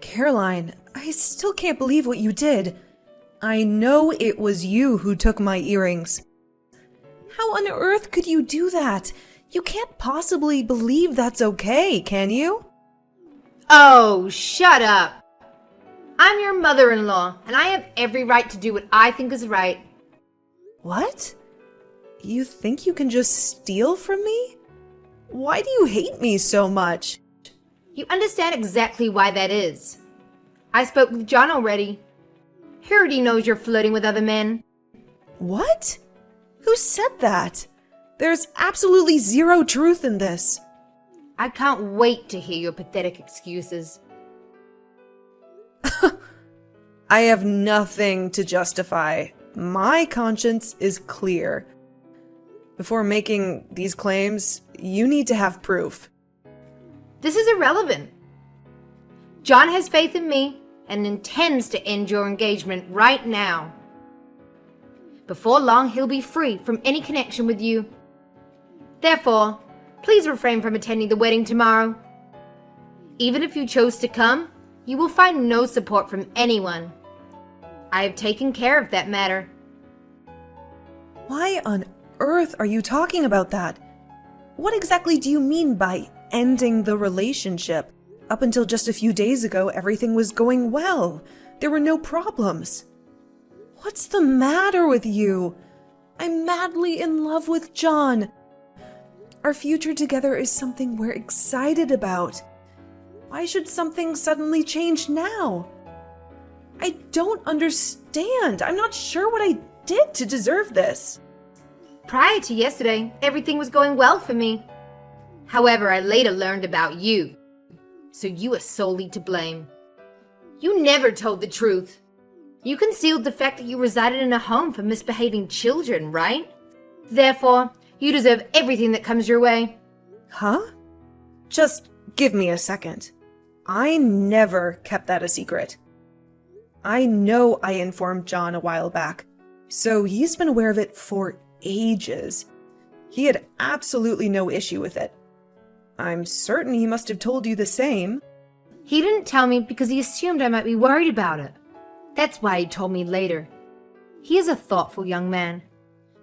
Caroline, I still can't believe what you did. I know it was you who took my earrings. How on earth could you do that? You can't possibly believe that's okay, can you? Oh, shut up. I'm your mother-in-law, and I have every right to do what I think is right. What? You think you can just steal from me? Why do you hate me so much? You understand exactly why that is. I spoke with John already. He already knows you're flirting with other men. What? Who said that? There's absolutely zero truth in this. I can't wait to hear your pathetic excuses. I have nothing to justify. My conscience is clear. Before making these claims, you need to have proof. This is irrelevant. John has faith in me and intends to end your engagement right now. Before long, he'll be free from any connection with you. Therefore, please refrain from attending the wedding tomorrow. Even if you chose to come, you will find no support from anyone. I have taken care of that matter. Why on earth are you talking about that? What exactly do you mean by ending the relationship? Up until just a few days ago, everything was going well. There were no problems. What's the matter with you? I'm madly in love with John. Our future together is something we're excited about. Why should something suddenly change now? I don't understand. I'm not sure what I did to deserve this. Prior to yesterday, everything was going well for me. However, I later learned about you. So you are solely to blame. You never told the truth. You concealed the fact that you resided in a home for misbehaving children, right? Therefore, you deserve everything that comes your way. Huh? Just give me a second. I never kept that a secret. I know I informed John a while back, so he's been aware of it for ages. He had absolutely no issue with it. I'm certain he must have told you the same. He didn't tell me because he assumed I might be worried about it. That's why he told me later. He is a thoughtful young man,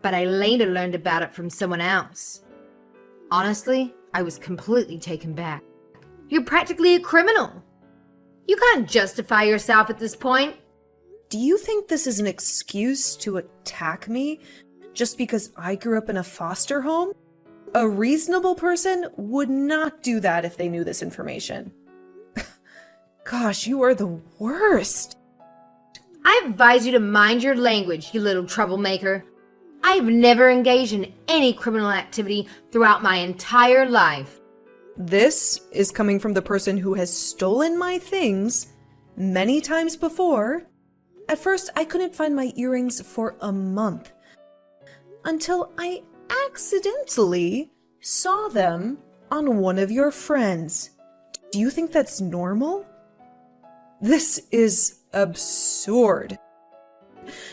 but I later learned about it from someone else. Honestly, I was completely taken back. You're practically a criminal. You can't justify yourself at this point. Do you think this is an excuse to attack me just because I grew up in a foster home? A reasonable person would not do that if they knew this information. Gosh, you are the worst. I advise you to mind your language, you little troublemaker. I have never engaged in any criminal activity throughout my entire life. This is coming from the person who has stolen my things many times before. At first, I couldn't find my earrings for a month until I accidentally saw them on one of your friends. Do you think that's normal? This is absurd.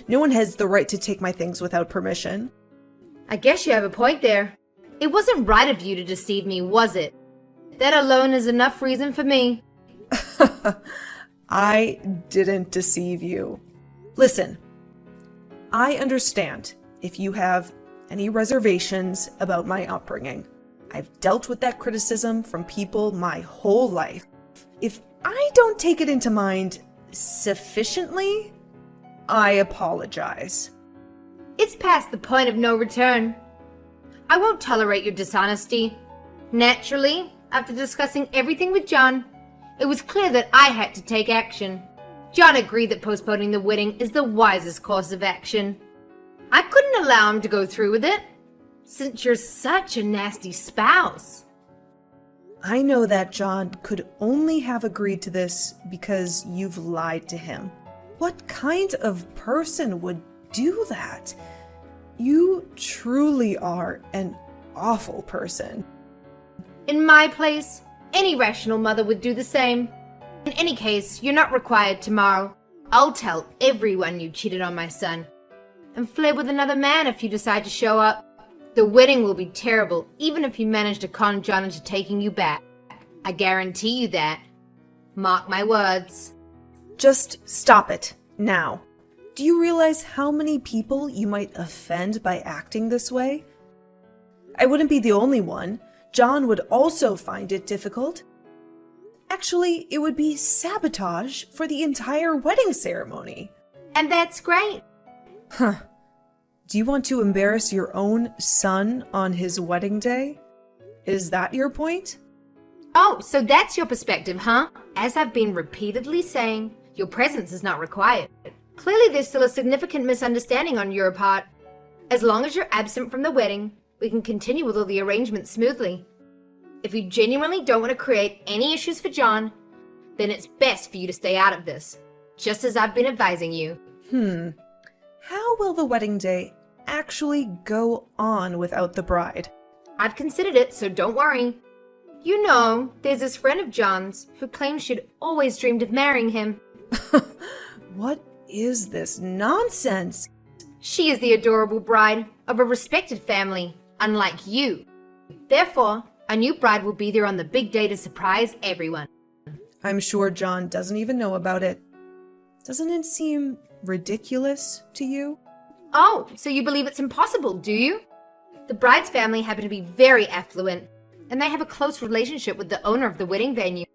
No one has the right to take my things without permission. I guess you have a point there. It wasn't right of you to deceive me, was it? That alone is enough reason for me. I didn't deceive you. Listen, I understand if you have any reservations about my upbringing. I've dealt with that criticism from people my whole life. If I don't take it into mind sufficiently, I apologize. It's past the point of no return. I won't tolerate your dishonesty. Naturally, after discussing everything with John, it was clear that I had to take action. John agreed that postponing the wedding is the wisest course of action. I couldn't allow him to go through with it, since you're such a nasty spouse. I know that John could only have agreed to this because you've lied to him. What kind of person would do that? You truly are an awful person. In my place, any rational mother would do the same. In any case, you're not required tomorrow. I'll tell everyone you cheated on my son and fled with another man if you decide to show up. The wedding will be terrible, even if you manage to con John into taking you back. I guarantee you that. Mark my words. Just stop it, now. Do you realize how many people you might offend by acting this way? I wouldn't be the only one. John would also find it difficult. Actually, it would be sabotage for the entire wedding ceremony. And that's great. Huh. Do you want to embarrass your own son on his wedding day? Is that your point? Oh, so that's your perspective, huh? As I've been repeatedly saying, your presence is not required. Clearly there's still a significant misunderstanding on your part. As long as you're absent from the wedding, we can continue with all the arrangements smoothly. If you genuinely don't want to create any issues for John, then it's best for you to stay out of this, just as I've been advising you. How will the wedding day actually go on without the bride? I've considered it, so don't worry. You know, there's this friend of John's who claims she'd always dreamed of marrying him. What is this nonsense? She is the adorable bride of a respected family, unlike you. Therefore, a new bride will be there on the big day to surprise everyone. I'm sure John doesn't even know about it. Doesn't it seem ridiculous to you? Oh, so you believe it's impossible, do you? The bride's family happen to be very affluent, and they have a close relationship with the owner of the wedding venue.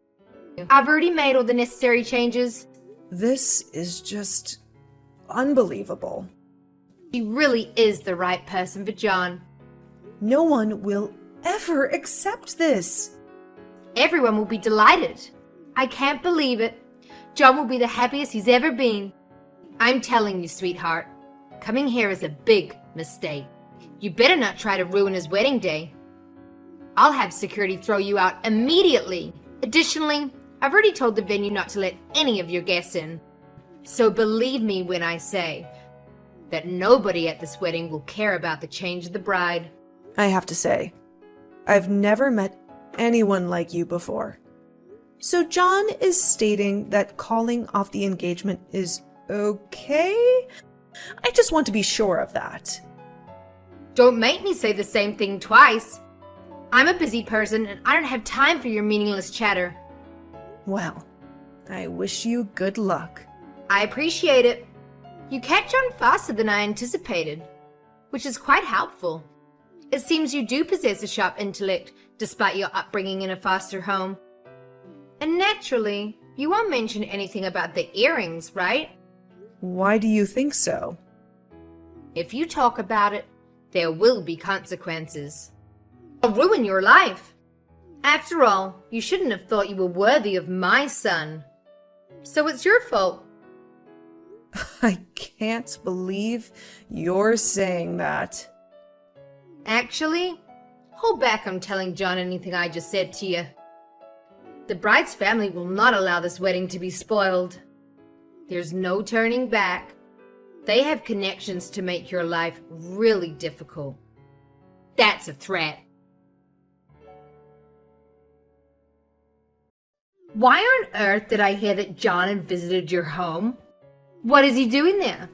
I've already made all the necessary changes. This is just unbelievable. She really is the right person for John. No one will ever accept this. Everyone will be delighted. I can't believe it. John will be the happiest he's ever been. I'm telling you, sweetheart, coming here is a big mistake. You better not try to ruin his wedding day. I'll have security throw you out immediately. Additionally, I've already told the venue not to let any of your guests in. So believe me when I say that nobody at this wedding will care about the change of the bride. I have to say, I've never met anyone like you before. So John is stating that calling off the engagement is okay? I just want to be sure of that. Don't make me say the same thing twice. I'm a busy person and I don't have time for your meaningless chatter. Well, I wish you good luck. I appreciate it. You catch on faster than I anticipated, which is quite helpful. It seems you do possess a sharp intellect, despite your upbringing in a foster home. And naturally, you won't mention anything about the earrings, right? Why do you think so? If you talk about it, there will be consequences. I'll ruin your life. After all, you shouldn't have thought you were worthy of my son. So it's your fault. I can't believe you're saying that. Actually, hold back on telling John anything I just said to you. The bride's family will not allow this wedding to be spoiled. There's no turning back. They have connections to make your life really difficult. That's a threat. Why on earth did I hear that John had visited your home? What is he doing there?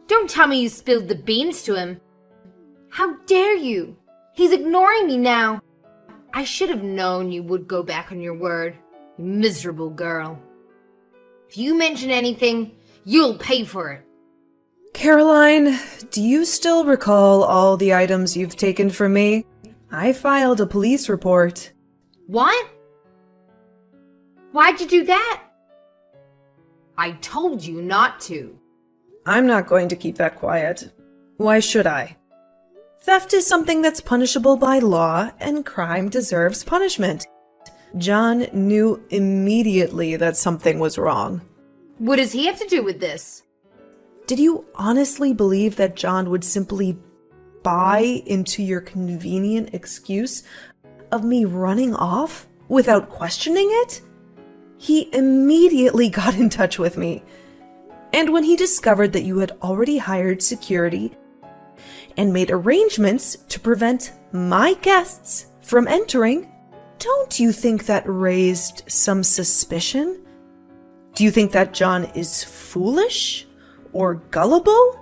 Don't tell me you spilled the beans to him. How dare you? He's ignoring me now. I should have known you would go back on your word, you miserable girl. If you mention anything, you'll pay for it. Caroline, do you still recall all the items you've taken from me? I filed a police report. What? Why'd you do that? I told you not to. I'm not going to keep that quiet. Why should I? Theft is something that's punishable by law, and crime deserves punishment. John knew immediately that something was wrong. What does he have to do with this? Did you honestly believe that John would simply buy into your convenient excuse of me running off without questioning it? He immediately got in touch with me. And when he discovered that you had already hired security and made arrangements to prevent my guests from entering, don't you think that raised some suspicion? Do you think that John is foolish or gullible?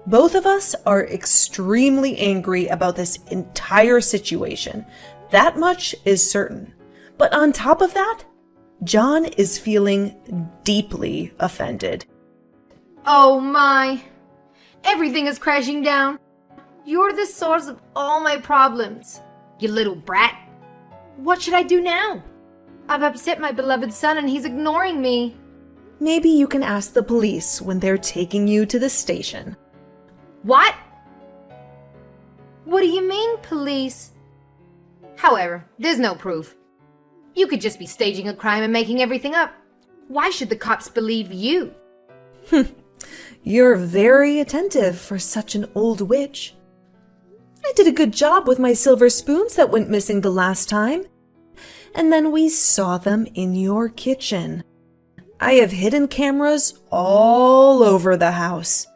Both of us are extremely angry about this entire situation. That much is certain. But on top of that, John is feeling deeply offended. Oh my! Everything is crashing down. You're the source of all my problems, you little brat. What should I do now? I've upset my beloved son and he's ignoring me. Maybe you can ask the police when they're taking you to the station. What? What do you mean, police? However, there's no proof. You could just be staging a crime and making everything up. Why should the cops believe you? You're very attentive for such an old witch. I did a good job with my silver spoons that went missing the last time. And then we saw them in your kitchen. I have hidden cameras all over the house.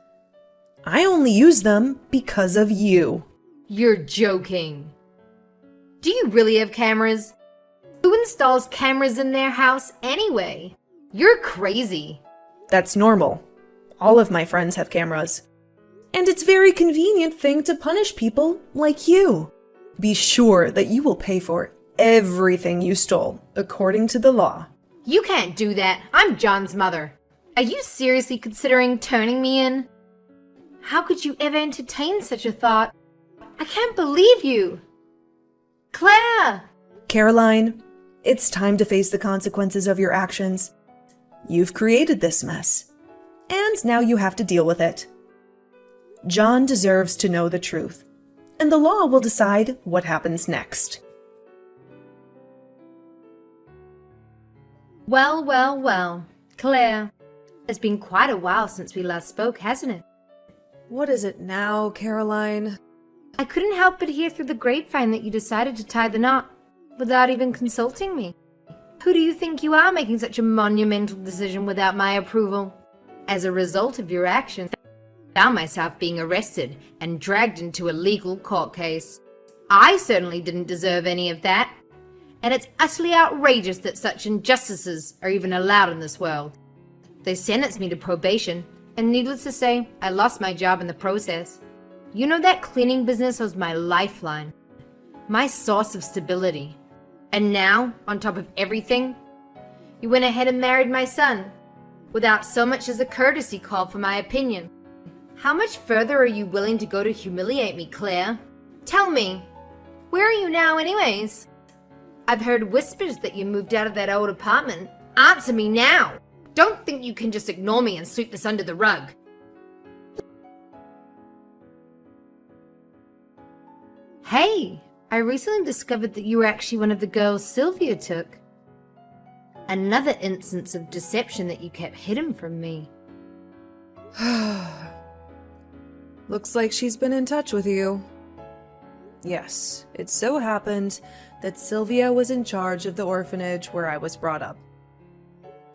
I only use them because of you. You're joking. Do you really have cameras? Who installs cameras in their house anyway? You're crazy. That's normal. All of my friends have cameras. And it's a very convenient thing to punish people like you. Be sure that you will pay for everything you stole, according to the law. You can't do that. I'm John's mother. Are you seriously considering turning me in? How could you ever entertain such a thought? I can't believe you. Claire! Caroline, it's time to face the consequences of your actions. You've created this mess, and now you have to deal with it. John deserves to know the truth, and the law will decide what happens next. Well, well, well. Claire, it's been quite a while since we last spoke, hasn't it? What is it now, Caroline? I couldn't help but hear through the grapevine that you decided to tie the knot without even consulting me. Who do you think you are making such a monumental decision without my approval? As a result of your actions, I found myself being arrested and dragged into a legal court case. I certainly didn't deserve any of that. And it's utterly outrageous that such injustices are even allowed in this world. They sentenced me to probation, and needless to say, I lost my job in the process. You know, that cleaning business was my lifeline, my source of stability. And now, on top of everything, you went ahead and married my son, without so much as a courtesy call for my opinion. How much further are you willing to go to humiliate me, Claire? Tell me, where are you now anyways? I've heard whispers that you moved out of that old apartment. Answer me now! Don't think you can just ignore me and sweep this under the rug. Hey, I recently discovered that you were actually one of the girls Sylvia took. Another instance of deception that you kept hidden from me. Looks like she's been in touch with you. Yes, it so happened that Sylvia was in charge of the orphanage where I was brought up.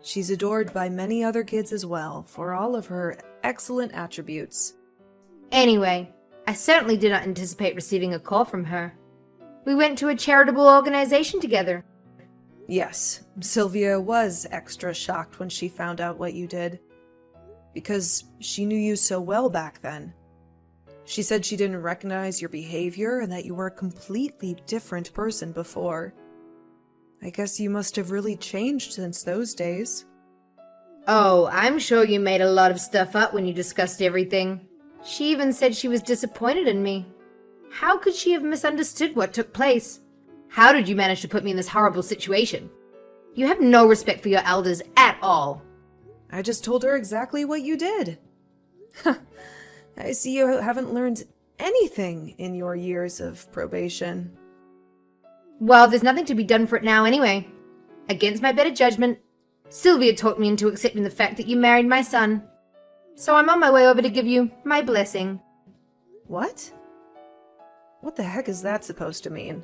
She's adored by many other kids as well for all of her excellent attributes. Anyway, I certainly did not anticipate receiving a call from her. We went to a charitable organization together. Yes, Sylvia was extra shocked when she found out what you did, because she knew you so well back then. She said she didn't recognize your behavior and that you were a completely different person before. I guess you must have really changed since those days. Oh, I'm sure you made a lot of stuff up when you discussed everything. She even said she was disappointed in me. How could she have misunderstood what took place? How did you manage to put me in this horrible situation? You have no respect for your elders at all. I just told her exactly what you did. I see you haven't learned anything in your years of probation. Well, there's nothing to be done for it now anyway. Against my better judgment, Sylvia talked me into accepting the fact that you married my son. So I'm on my way over to give you my blessing. What? What the heck is that supposed to mean?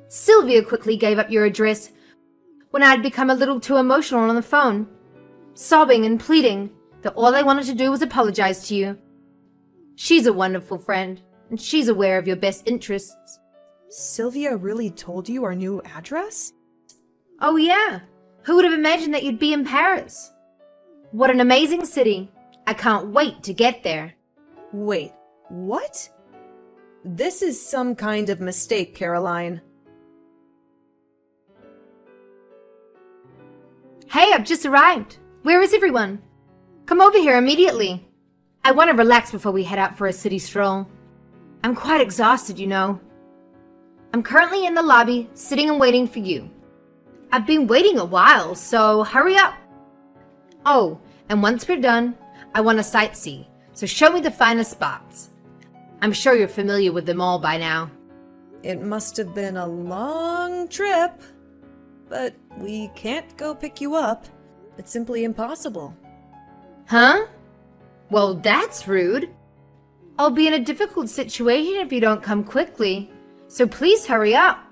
Sylvia quickly gave up your address when I had become a little too emotional on the phone, sobbing and pleading that all I wanted to do was apologize to you. She's a wonderful friend, and she's aware of your best interests. Sylvia really told you our new address? Oh yeah, who would have imagined that you'd be in Paris? What an amazing city. I can't wait to get there. Wait, what? This is some kind of mistake, Caroline. Hey, I've just arrived. Where is everyone? Come over here immediately. I want to relax before we head out for a city stroll. I'm quite exhausted, you know. I'm currently in the lobby, sitting and waiting for you. I've been waiting a while, so hurry up. Oh, and once we're done, I want to sightsee, so show me the finest spots. I'm sure you're familiar with them all by now. It must have been a long trip, but we can't go pick you up. It's simply impossible. Huh? Well, that's rude. I'll be in a difficult situation if you don't come quickly, so please hurry up.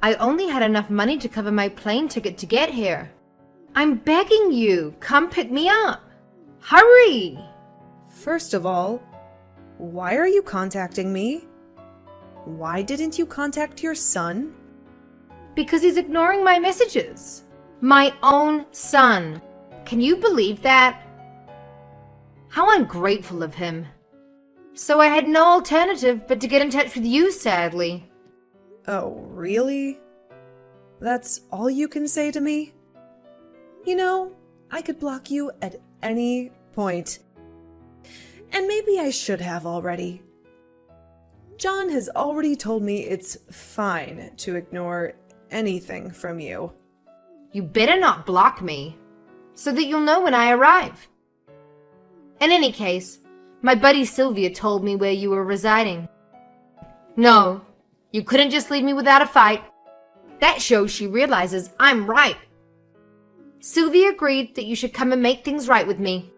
I only had enough money to cover my plane ticket to get here. I'm begging you, come pick me up. Hurry! First of all, why are you contacting me? Why didn't you contact your son? Because he's ignoring my messages. My own son. Can you believe that? How ungrateful of him. So I had no alternative but to get in touch with you, sadly. Oh, really? That's all you can say to me? You know, I could block you at any point. And maybe I should have already. John has already told me it's fine to ignore anything from you. You better not block me, so that you'll know when I arrive. In any case, my buddy Sylvia told me where you were residing. No, you couldn't just leave me without a fight. That shows she realizes I'm right. Sylvia agreed that you should come and make things right with me.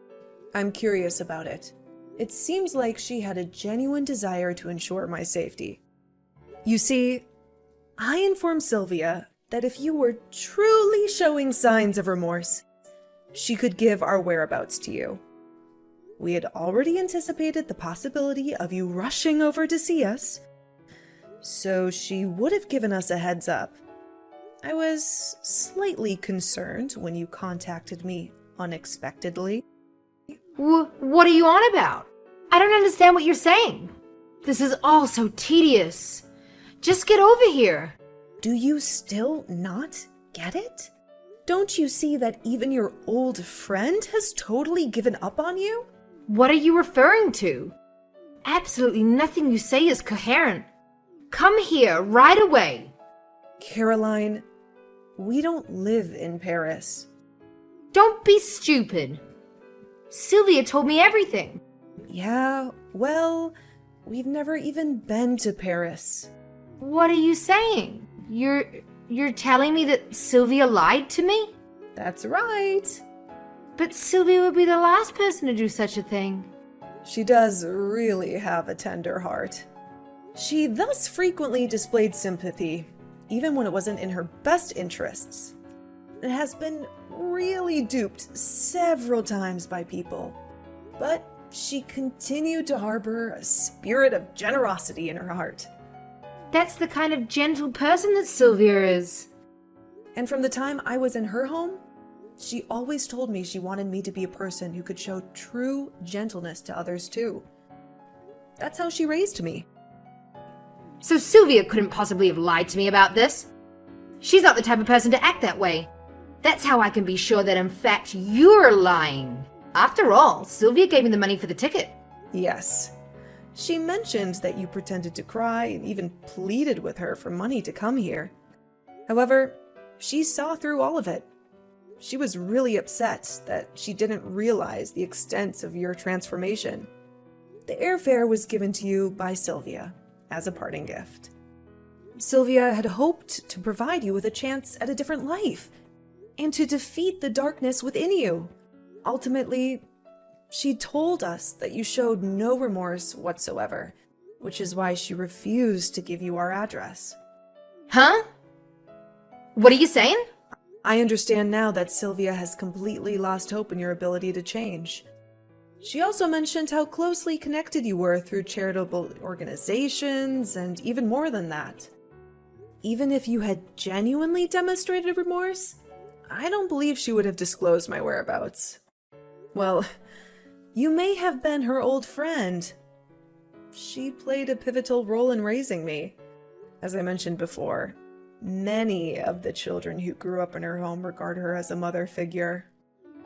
I'm curious about it. It seems like she had a genuine desire to ensure my safety. You see, I informed Sylvia that if you were truly showing signs of remorse, she could give our whereabouts to you. We had already anticipated the possibility of you rushing over to see us, so she would have given us a heads up. I was slightly concerned when you contacted me unexpectedly. What are you on about? I don't understand what you're saying. This is all so tedious. Just get over here. Do you still not get it? Don't you see that even your old friend has totally given up on you? What are you referring to? Absolutely nothing you say is coherent. Come here right away. Caroline, we don't live in Paris. Don't be stupid. Sylvia told me everything. Yeah, well, we've never even been to Paris. What are you saying? You're telling me that Sylvia lied to me? That's right. But Sylvia would be the last person to do such a thing. She does really have a tender heart. She thus frequently displayed sympathy, even when it wasn't in her best interests, and has been really duped several times by people. But she continued to harbor a spirit of generosity in her heart. That's the kind of gentle person that Sylvia is. And from the time I was in her home, she always told me she wanted me to be a person who could show true gentleness to others too. That's how she raised me. So Sylvia couldn't possibly have lied to me about this. She's not the type of person to act that way. That's how I can be sure that in fact you're lying. After all, Sylvia gave me the money for the ticket. Yes. She mentioned that you pretended to cry and even pleaded with her for money to come here. However, she saw through all of it. She was really upset that she didn't realize the extent of your transformation. The airfare was given to you by Sylvia as a parting gift. Sylvia had hoped to provide you with a chance at a different life and to defeat the darkness within you. Ultimately, she told us that you showed no remorse whatsoever, which is why she refused to give you our address. Huh? What are you saying? I understand now that Sylvia has completely lost hope in your ability to change. She also mentioned how closely connected you were through charitable organizations and even more than that. Even if you had genuinely demonstrated remorse, I don't believe she would have disclosed my whereabouts. Well, you may have been her old friend. She played a pivotal role in raising me. As I mentioned before, Many of the children who grew up in her home regard her as a mother figure.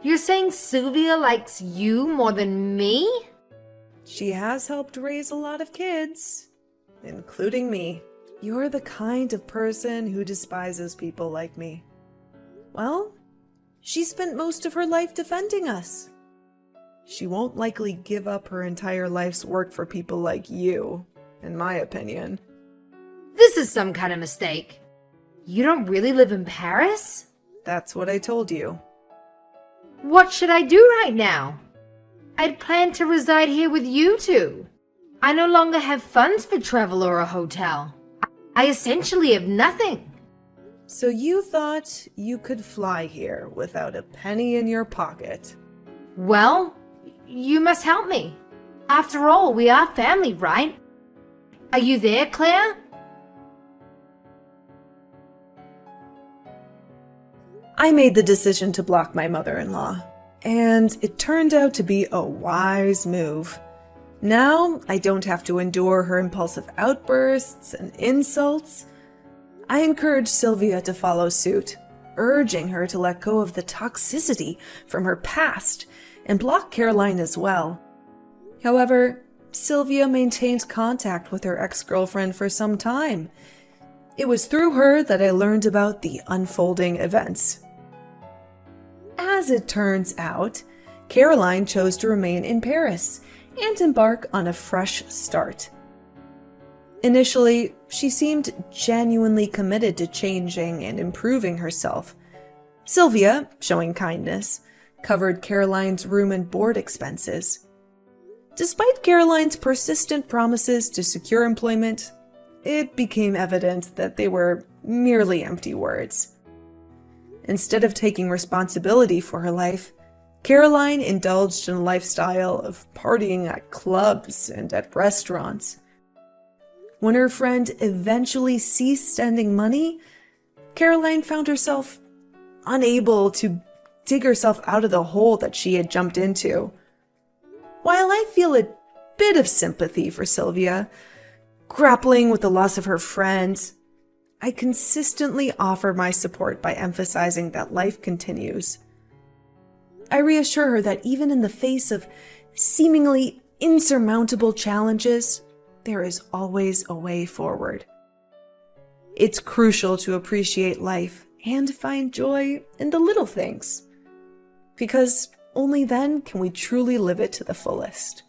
You're saying Sylvia likes you more than me? She has helped raise a lot of kids, including me. You're the kind of person who despises people like me. Well, she spent most of her life defending us. She won't likely give up her entire life's work for people like you, in my opinion. This is some kind of mistake. You don't really live in Paris? That's what I told you. What should I do right now? I'd planned to reside here with you two. I no longer have funds for travel or a hotel. I essentially have nothing. So you thought you could fly here without a penny in your pocket? Well, you must help me. After all, we are family, right? Are you there, Claire? I made the decision to block my mother-in-law, and it turned out to be a wise move. Now I don't have to endure her impulsive outbursts and insults. I encouraged Sylvia to follow suit, urging her to let go of the toxicity from her past and block Caroline as well. However, Sylvia maintained contact with her ex-girlfriend for some time. It was through her that I learned about the unfolding events. As it turns out, Caroline chose to remain in Paris and embark on a fresh start. Initially, she seemed genuinely committed to changing and improving herself. Sylvia, showing kindness, covered Caroline's room and board expenses. Despite Caroline's persistent promises to secure employment, it became evident that they were merely empty words. Instead of taking responsibility for her life, Caroline indulged in a lifestyle of partying at clubs and at restaurants. When her friend eventually ceased sending money, Caroline found herself unable to dig herself out of the hole that she had jumped into. While I feel a bit of sympathy for Sylvia, grappling with the loss of her friend, I consistently offer my support by emphasizing that life continues. I reassure her that even in the face of seemingly insurmountable challenges, there is always a way forward. It's crucial to appreciate life and find joy in the little things, because only then can we truly live it to the fullest.